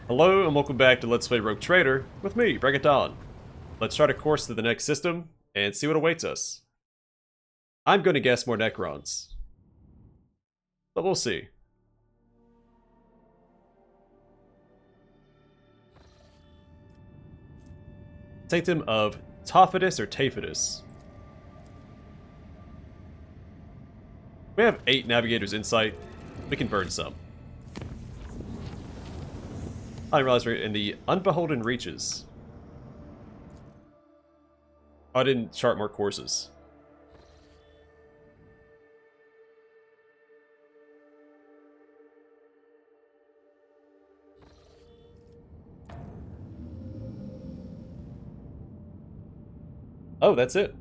Hello and welcome back to Let's Play Rogue Trader with me, Bring It On. Let's chart a course to the next system and see what awaits us. I'm going to guess more Necrons, but we'll see. Sanctum of Tophidus or Taphidus. We have 8 Navigator's Insight. We can burn some. I didn't realize we're in the Unbeholden Reaches. Oh, I didn't chart more courses. Oh, that's it.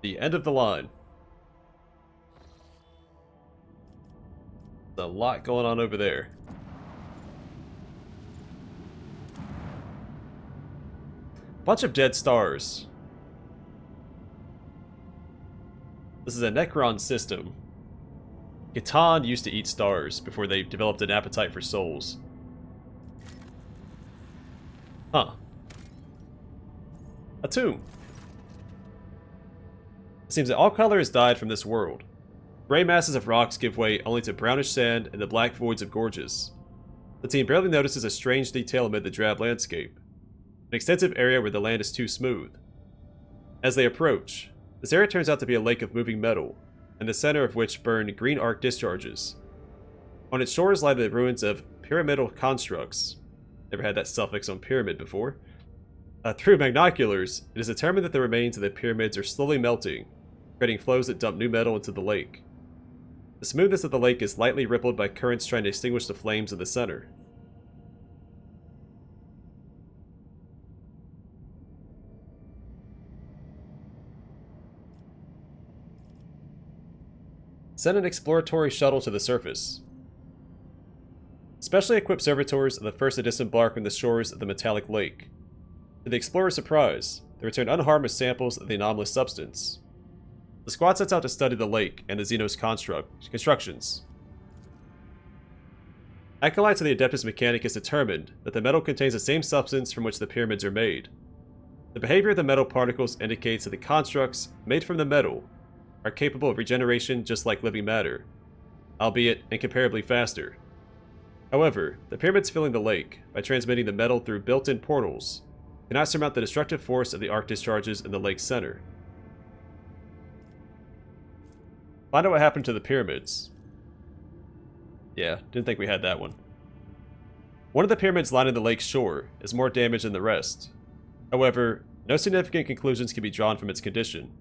The end of the line. There's a lot going on over there. Bunch of dead stars. This is a Necron system. Catan used to eat stars before they developed an appetite for souls. Huh. A tomb. It seems that all color has died from this world. Gray masses of rocks give way only to brownish sand and the black voids of gorges. The team barely notices a strange detail amid the drab landscape. An extensive area where the land is too smooth. As they approach, this area turns out to be a lake of moving metal, in the center of which burn green arc discharges. On its shores lie the ruins of pyramidal constructs. Never had that suffix on pyramid before. Through magnoculars, it is determined that the remains of the pyramids are slowly melting, creating flows that dump new metal into the lake. The smoothness of the lake is lightly rippled by currents trying to extinguish the flames in the center. Send an exploratory shuttle to the surface. Specially equipped servitors are the first to disembark on the shores of the metallic lake. To the explorer's surprise, they return unharmed with samples of the anomalous substance. The squad sets out to study the lake and the Xenos constructions. Acolytes of the Adeptus Mechanicus determined that the metal contains the same substance from which the pyramids are made. The behavior of the metal particles indicates that the constructs, made from the metal, are capable of regeneration just like living matter, albeit incomparably faster. However, the pyramids filling the lake, by transmitting the metal through built-in portals, cannot surmount the destructive force of the arc discharges in the lake's center. Find out what happened to the pyramids. Yeah, didn't think we had that one. One of the pyramids lining the lake's shore is more damaged than the rest. However, no significant conclusions can be drawn from its condition.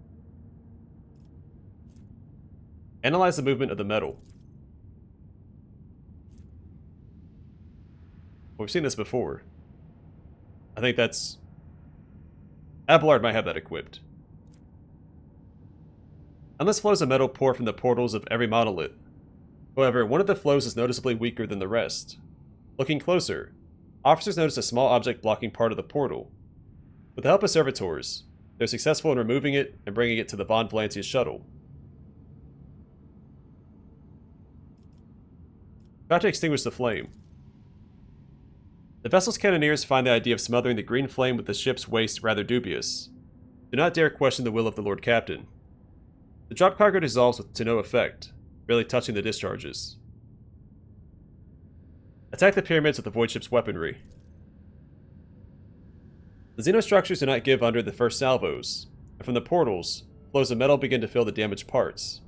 Analyze the movement of the metal. Well, we've seen this before. I think that's... Abelard might have that equipped. Endless flows of metal pour from the portals of every monolith. However, one of the flows is noticeably weaker than the rest. Looking closer, officers notice a small object blocking part of the portal. With the help of servitors, they're successful in removing it and bringing it to the Von Valancia's shuttle. Try to extinguish the flame. The vessel's cannoneers find the idea of smothering the green flame with the ship's waste rather dubious. Do not dare question the will of the Lord Captain. The drop cargo dissolves to no effect, barely touching the discharges. Attack the pyramids with the void ship's weaponry. The xenostructures do not give under the first salvos, and from the portals, flows of metal begin to fill the damaged parts.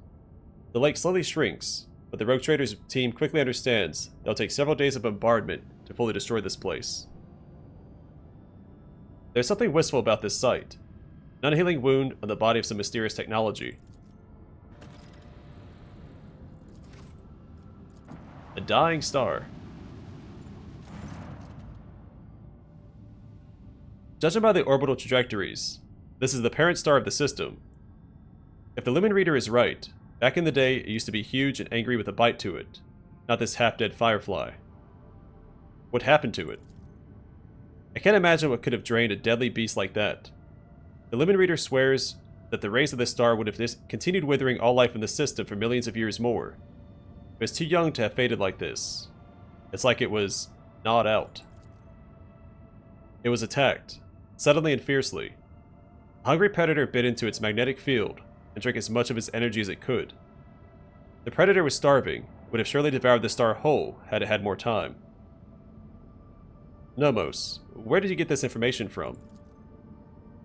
The lake slowly shrinks, but the Rogue Traders team quickly understands they'll take several days of bombardment to fully destroy this place. There's something wistful about this site, an unhealing wound on the body of some mysterious technology. A dying star. Judging by the orbital trajectories, this is the parent star of the system. If the Lumen Reader is right, back in the day it used to be huge and angry with a bite to it, not this half-dead firefly. What happened to it? I can't imagine what could have drained a deadly beast like that. The Lumen Reader swears that the rays of this star would have continued withering all life in the system for millions of years more. It was too young to have faded like this. It's like it was gnawed out. It was attacked, suddenly and fiercely. A hungry predator bit into its magnetic field and drank as much of its energy as it could. The predator was starving, would have surely devoured the star whole had it had more time. Nomos, where did you get this information from?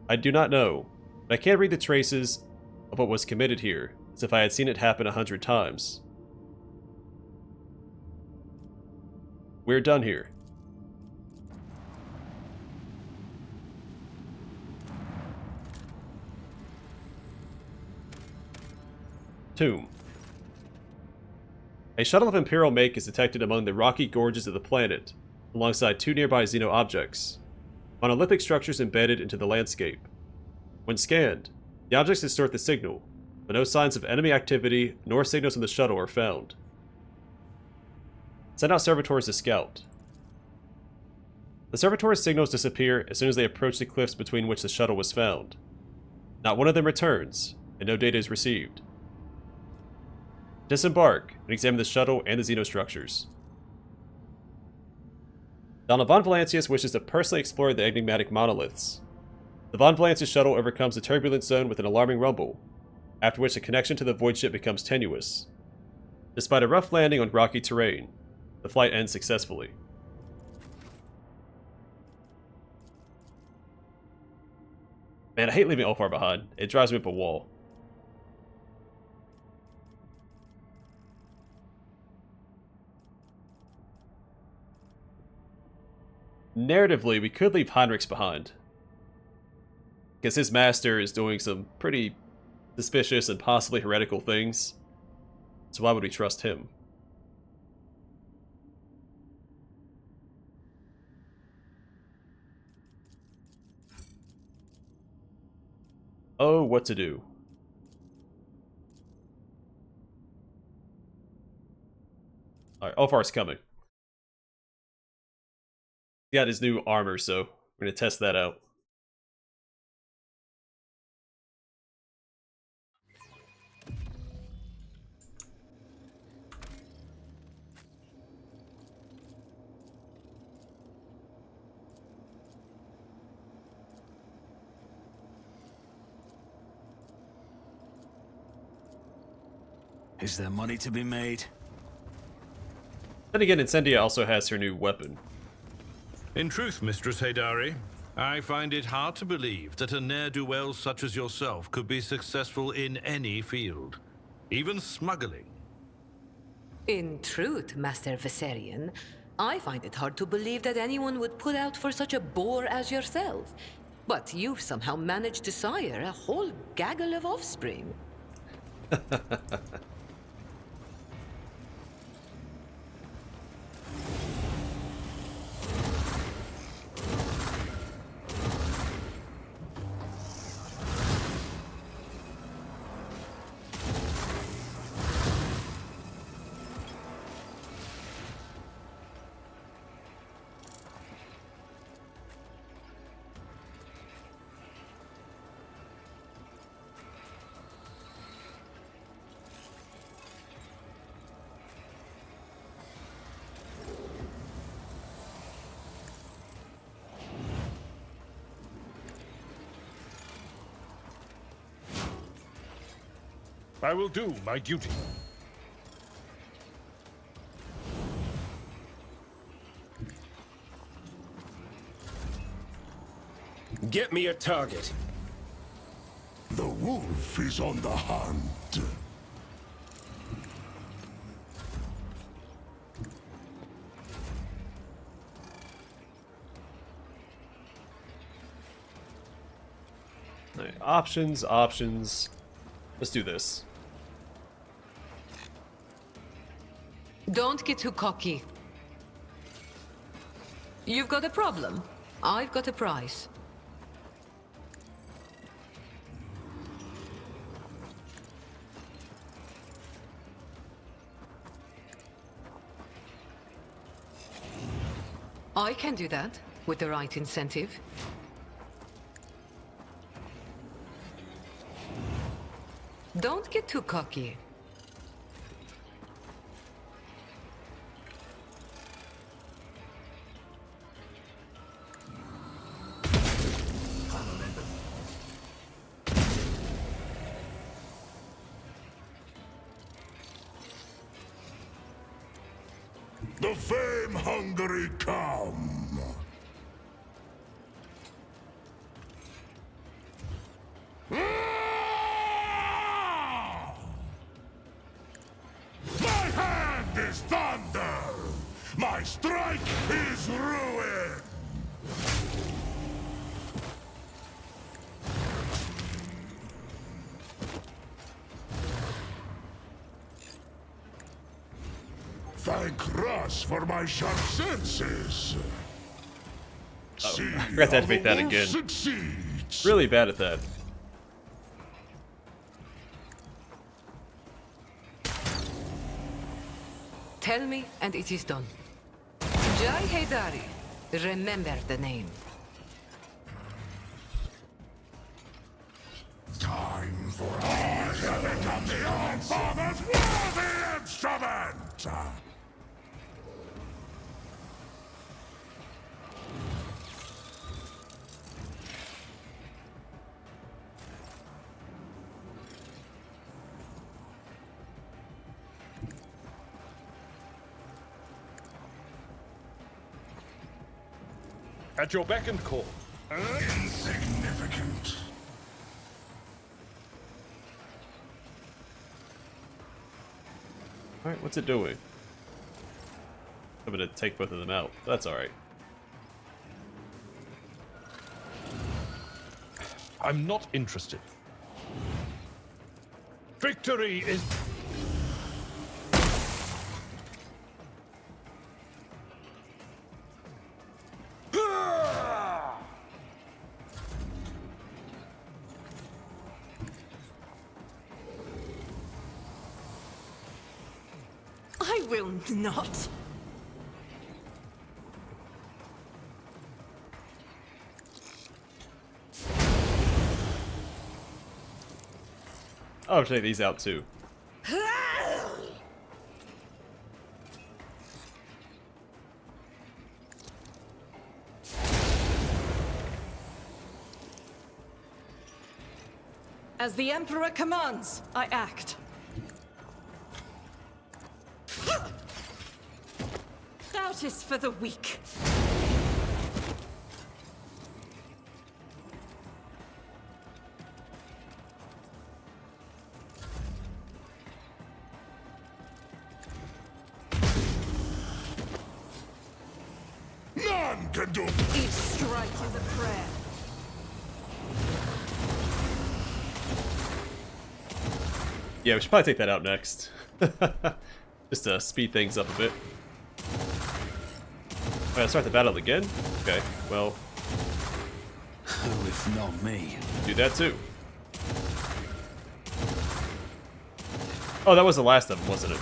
I do not know, but I can't read the traces of what was committed here, as if I had seen it happen 100 times. We're done here. Tomb. A shuttle of Imperial make is detected among the rocky gorges of the planet, alongside 2 nearby Xeno objects, monolithic structures embedded into the landscape. When scanned, the objects distort the signal, but no signs of enemy activity nor signals on the shuttle are found. Send out servitors to scout. The servitors' signals disappear as soon as they approach the cliffs between which the shuttle was found. Not one of them returns, and no data is received. Disembark and examine the shuttle and the xenostructures. Donald von Valancius wishes to personally explore the enigmatic monoliths. The von Valancius shuttle overcomes the turbulence zone with an alarming rumble, after which the connection to the void ship becomes tenuous. Despite a rough landing on rocky terrain, the flight ends successfully. Man, I hate leaving Ulfar behind. It drives me up a wall. Narratively, we could leave Heinrichs behind, because his master is doing some pretty suspicious and possibly heretical things, so why would we trust him? Oh, what to do. Alright, Ulfar's coming. He got his new armor, so we're going to test that out. Is there money to be made? Then again, Incendia also has her new weapon. In truth, Mistress Haydari, I find it hard to believe that a ne'er-do-well such as yourself could be successful in any field, even smuggling. In truth, Master Viserion, I find it hard to believe that anyone would put out for such a boor as yourself. But you've somehow managed to sire a whole gaggle of offspring. I will do my duty. Get me a target. The wolf is on the hunt. Right, options, options. Let's do this. Don't get too cocky. You've got a problem. I've got a prize. I can do that with the right incentive. Don't get too cocky. The fame-hungry come. My hand is thunder. My strike is ruin. Thank Russ for my sharp senses. See I forgot to how activate the that wolf again. Succeeds. Really bad at that. Tell me, and it is done. Jai Haydari. Remember the name. Time for us to become the old father's worthy instrument! At your beck and call. Insignificant. Alright, what's it doing? I'm gonna take both of them out. That's alright. I'm not interested. Victory is... I will not. I'll take these out too. As the Emperor commands, I act. Doubt is for the weak. None can do. Each strike is a prayer. Yeah, we should probably take that out next. Just to speed things up a bit. Alright, start the battle again? Okay, well, Who if not me? do that too. Oh, that was the last of them, wasn't it?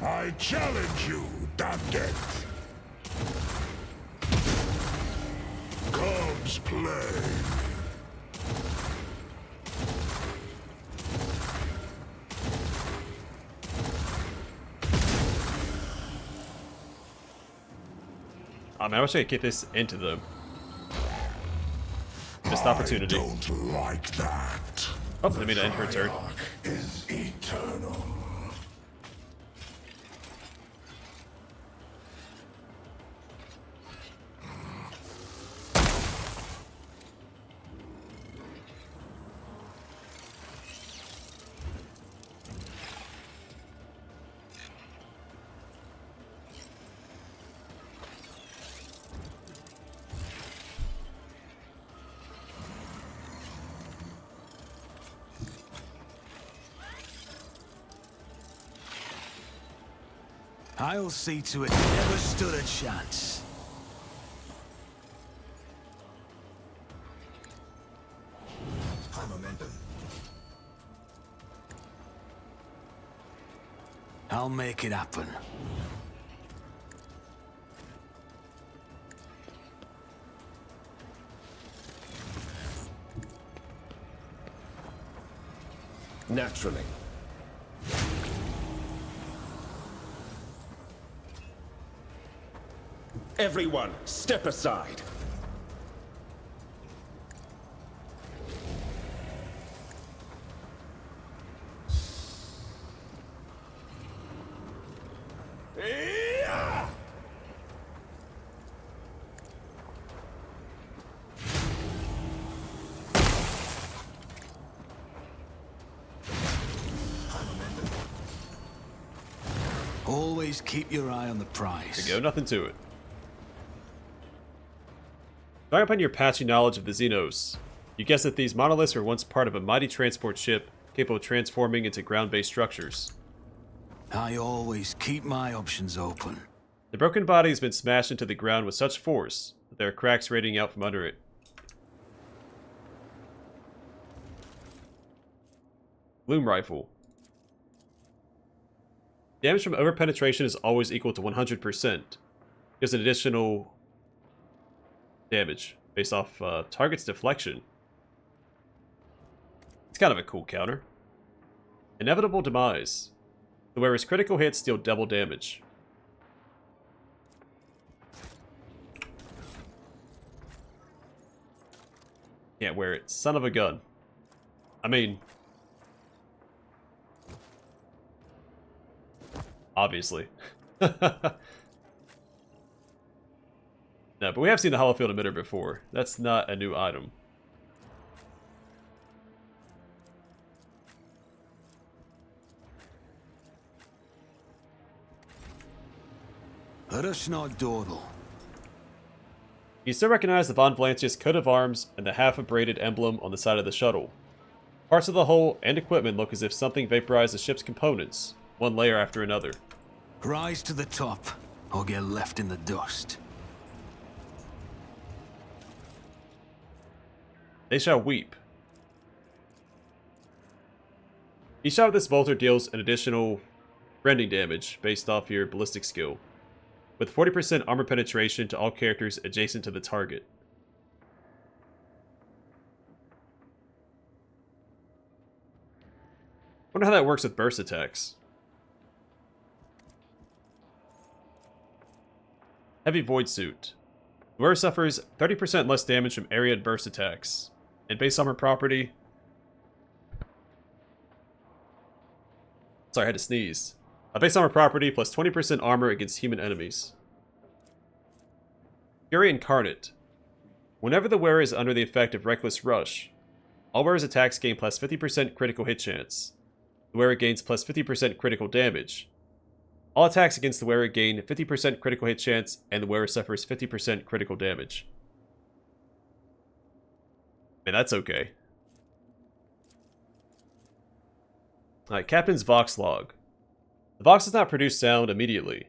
I challenge you, Danget. Comes play. I mean, I wish I could get this into the missed opportunity. I don't like that. Oh, they made an end her turn. Triarch is eternal. I'll see to it never stood a chance. I'll make it happen. naturally. Everyone, step aside. Always keep your eye on the prize. There you go, nothing to it. Drawing upon your patchy knowledge of the Xenos, you guess that these monoliths were once part of a mighty transport ship capable of transforming into ground-based structures. I always keep my options open. The broken body has been smashed into the ground with such force that there are cracks radiating out from under it. Gloom Rifle. Damage from over-penetration is always equal to 100%. Gives an additional damage based off target's deflection. It's kind of a cool counter. Inevitable Demise. The wearer's critical hits deal double damage. Can't wear it. Son of a gun. I mean... obviously. No, but we have seen the hollow field emitter before. That's not a new item. Let us not dawdle. You still recognize the Von Valancius coat of arms and the half-abraded emblem on the side of the shuttle. Parts of the hull and equipment look as if something vaporized the ship's components, one layer after another. Rise to the top, or get left in the dust. They shall weep. Each shot of this bolter deals an additional rending damage based off your ballistic skill, with 40% armor penetration to all characters adjacent to the target. Wonder how that works with burst attacks. Heavy Void Suit. The wearer suffers 30% less damage from area and burst attacks. And base armor property... sorry, I had to sneeze. A base armor property plus 20% armor against human enemies. Fury Incarnate. Whenever the wearer is under the effect of Reckless Rush, all wearer's attacks gain plus 50% critical hit chance. The wearer gains plus 50% critical damage. All attacks against the wearer gain 50% critical hit chance, and the wearer suffers 50% critical damage. Man, that's okay. Alright, Captain's Vox Log. The Vox does not produce sound immediately.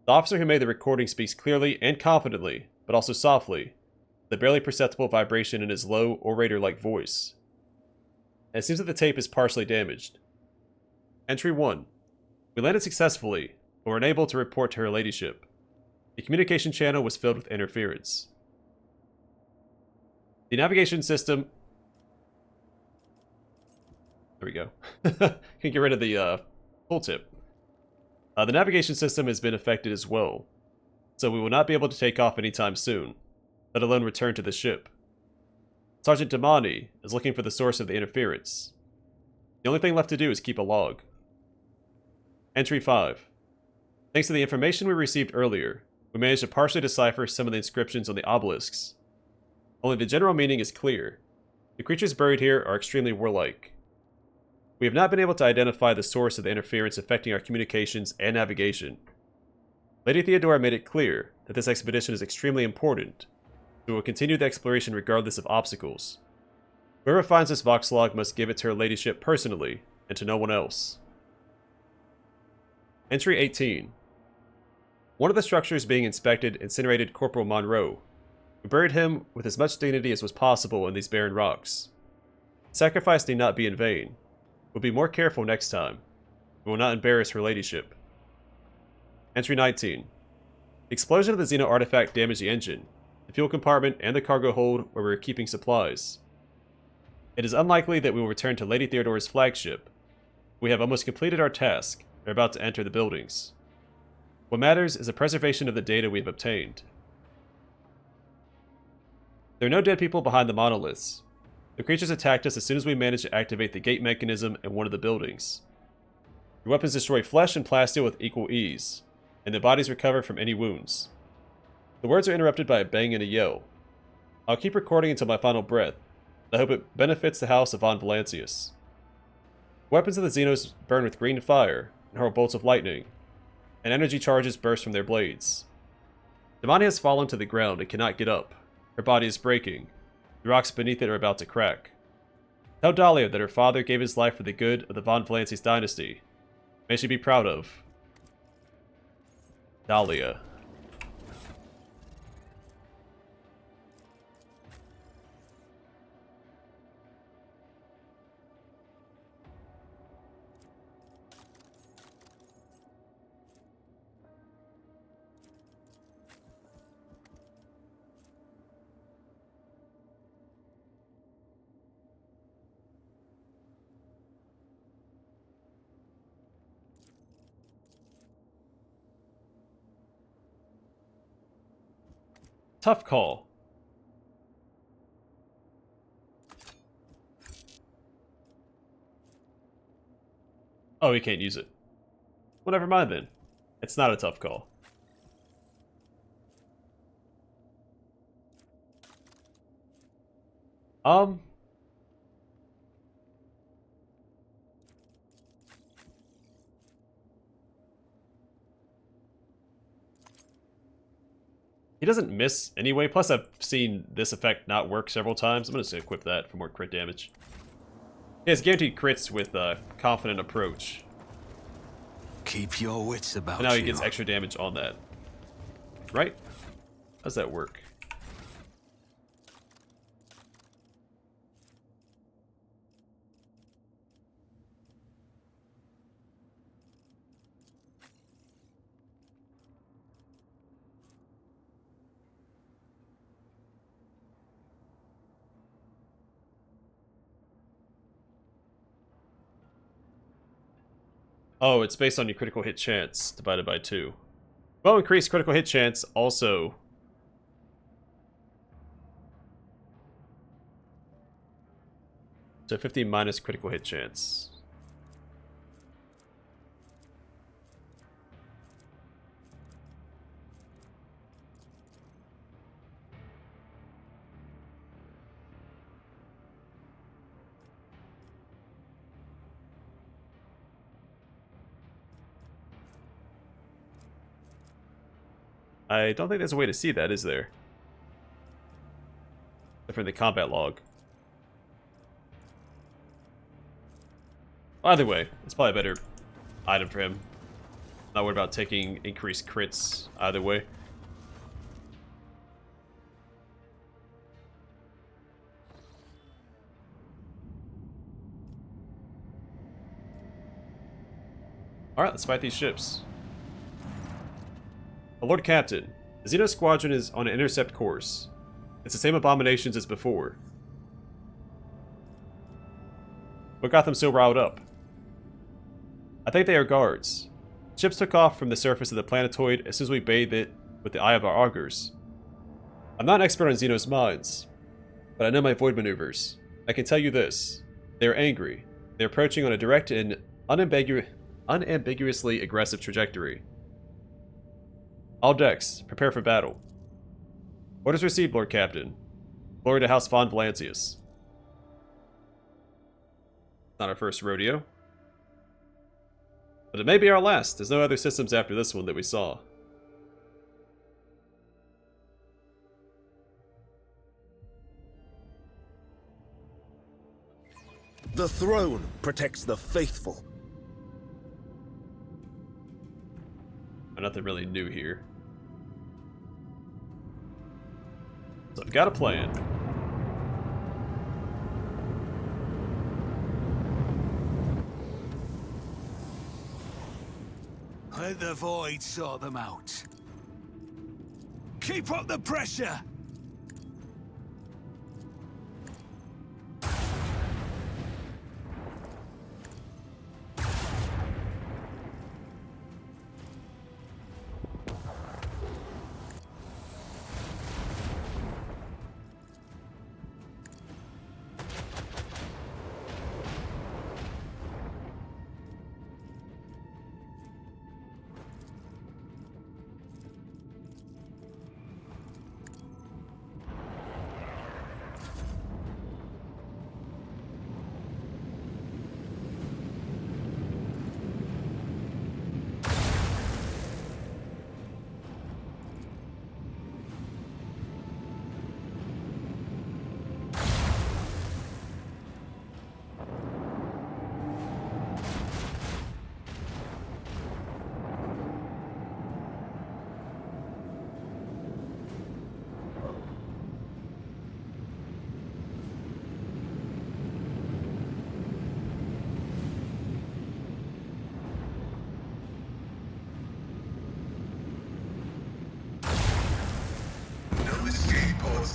The officer who made the recording speaks clearly and confidently, but also softly, with a barely perceptible vibration in his low, orator-like voice. And it seems that the tape is partially damaged. Entry 1. We landed successfully, but were unable to report to her ladyship. The communication channel was filled with interference. The navigation system... there we go. Can get rid of the tooltip. The navigation system has been affected as well, so we will not be able to take off anytime soon, let alone return to the ship. Sergeant Damani is looking for the source of the interference. The only thing left to do is keep a log. Entry 5. Thanks to the information we received earlier, we managed to partially decipher some of the inscriptions on the obelisks. Only the general meaning is clear. The creatures buried here are extremely warlike. We have not been able to identify the source of the interference affecting our communications and navigation. Lady Theodora made it clear that this expedition is extremely important, so we will continue the exploration regardless of obstacles. Whoever finds this Vox log must give it to her ladyship personally, and to no one else. Entry 18. One of the structures being inspected incinerated Corporal Monroe. We buried him with as much dignity as was possible in these barren rocks. Sacrifice need not be in vain. We'll be more careful next time. We will not embarrass her ladyship. Entry 19. The explosion of the Xeno artifact damaged the engine, the fuel compartment, and the cargo hold where we were keeping supplies. It is unlikely that we will return to Lady Theodora's flagship, We have almost completed our task and are about to enter the buildings. What matters is the preservation of the data we have obtained. There are no dead people behind the monoliths. The creatures attacked us as soon as we managed to activate the gate mechanism in one of the buildings. Your weapons destroy flesh and plasteel with equal ease, and the bodies recover from any wounds. The words are interrupted by a bang and a yell. I'll keep recording until my final breath. I hope it benefits the house of Von Valancius. Weapons of the Xenos burn with green fire and hurl bolts of lightning, and energy charges burst from their blades. Damani has fallen to the ground and cannot get up. Her body is breaking. The rocks beneath it are about to crack. Tell Dahlia that her father gave his life for the good of the Von Valancius dynasty. May she be proud of Dahlia. Tough call. Oh, he can't use it. Well, never mind then. It's not a tough call. He doesn't miss anyway, plus I've seen this effect not work several times. I'm just going to equip that for more crit damage. He has guaranteed crits with Confident Approach. Keep your wits about And now he you. gets extra damage on that. Right? How's that work? Oh, it's based on your critical hit chance divided by 2. Well, increased critical hit chance also. So 50 minus critical hit chance. I don't think there's a way to see that, is there? Except for the combat log. Either way, it's probably a better item for him. Not worried about taking increased crits either way. Alright, let's fight these ships. Lord Captain, the Xeno Squadron is on an intercept course. It's the same abominations as before. What got them so riled up? I think they are guards. Ships took off from the surface of the planetoid as soon as we bathed it with the eye of our augurs. I'm not an expert on Xeno's minds, but I know my void maneuvers. I can tell you this. They are angry. They are approaching on a direct and unambiguously aggressive trajectory. All decks, prepare for battle. Orders received, Lord Captain. Glory to House Von Valancius. Not our first rodeo. But it may be our last. There's no other systems after this one that we saw. The throne protects the faithful. Nothing really new here. So I've got a plan. Let the void sort them out. Keep up the pressure!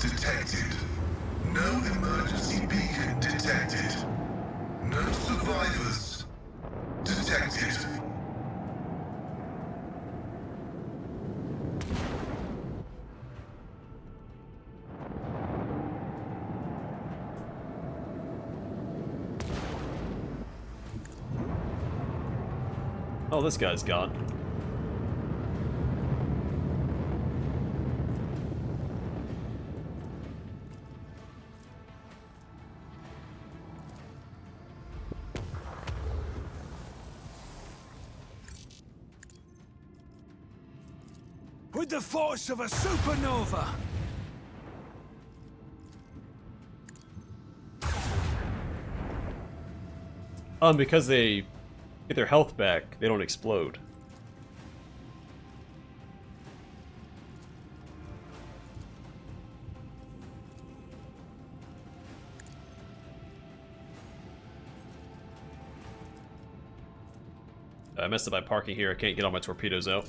detected. No emergency beacon detected. No survivors detected. Oh, this guy's gone. With the force of a supernova! Because they get their health back, they don't explode. I messed up by parking here. I can't get all my torpedoes out.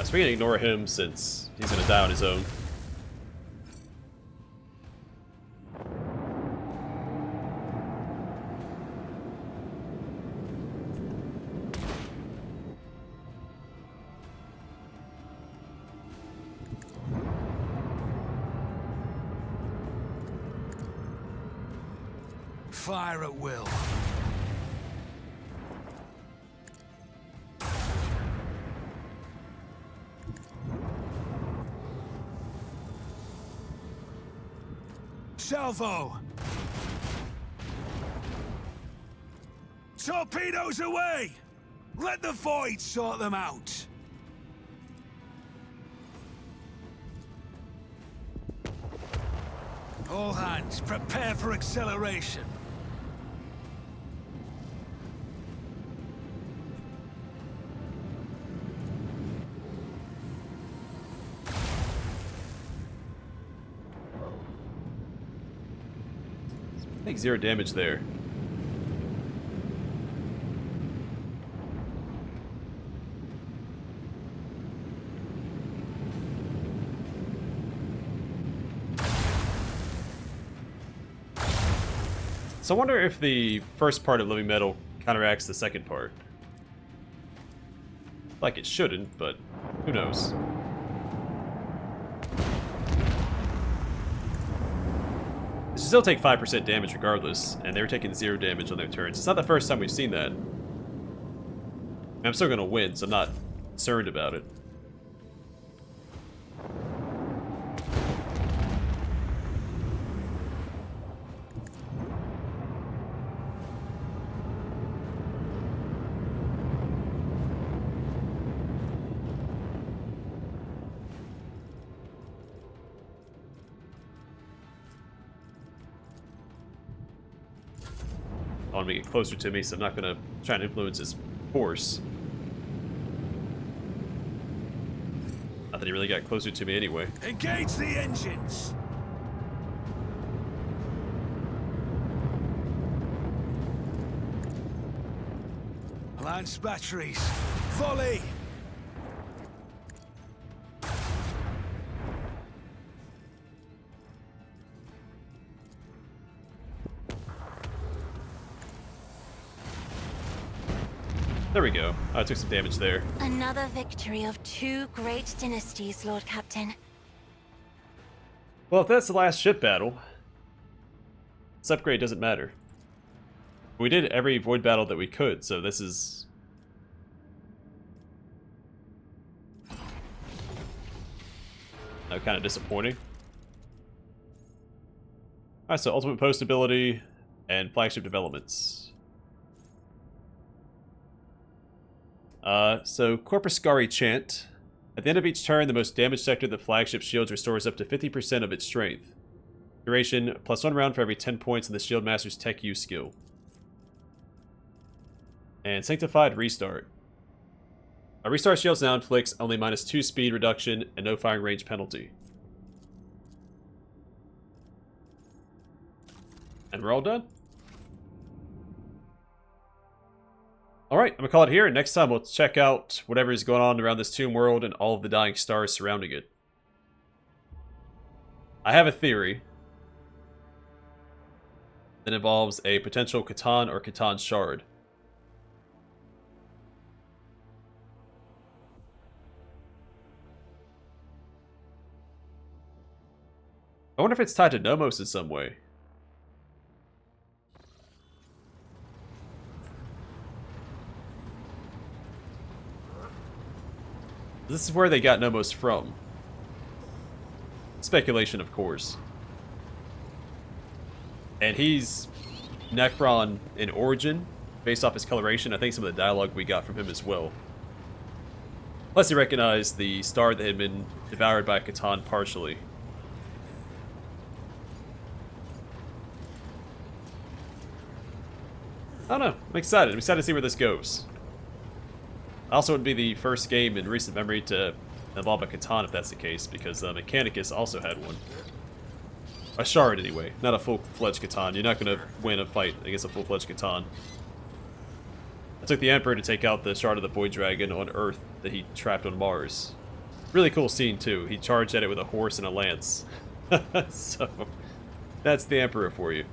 So we can ignore him since he's gonna die on his own. Fire at will. Salvo! Torpedoes away! Let the void sort them out! All hands, prepare for acceleration. I think 0 damage there. So I wonder if the first part of Living Metal counteracts the second part. Like it shouldn't, but who knows. They still take 5% damage regardless, and they're taking 0 damage on their turns. It's not the first time we've seen that. I'm still gonna win, so I'm not concerned about it. I want him to get closer to me, so I'm not going to try and influence his force. Not that he really got closer to me anyway. Engage the engines! Lance batteries. Volley! There we go. I took some damage there. Another victory of 2 great dynasties, Lord Captain. Well, if that's the last ship battle, this upgrade doesn't matter. We did every void battle that we could, so this is... kind of disappointing. Alright, so ultimate post ability and flagship developments. So Corpuscari Chant. At the end of each turn, the most damaged sector of the flagship shields restores up to 50% of its strength. Duration, +1 round for every 10 points in the Shield Master's Tech Use skill. And Sanctified Restart. A restart shields now inflicts only -2 speed reduction and no firing range penalty. And we're all done. Alright, I'm gonna call it here, and next time we'll check out whatever is going on around this tomb world and all of the dying stars surrounding it. I have a theory that involves a potential Catan or Catan shard. I wonder if it's tied to Nomos in some way. This is where they got Nomos from. Speculation, of course. And he's Necron in origin, based off his coloration. I think some of the dialogue we got from him as well. Plus he recognized the star that had been devoured by Catan partially. I don't know. I'm excited. I'm excited to see where this goes. Also, it would be the first game in recent memory to involve a Catan if that's the case, because Mechanicus also had one. A shard, anyway. Not a full-fledged Catan. You're not going to win a fight against a full-fledged Catan. I took the Emperor to take out the Shard of the Void Dragon on Earth that he trapped on Mars. Really cool scene, too. He charged at it with a horse and a lance. So, that's the Emperor for you.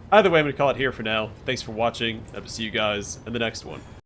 Either way, I'm going to call it here for now. Thanks for watching. I hope to see you guys in the next one.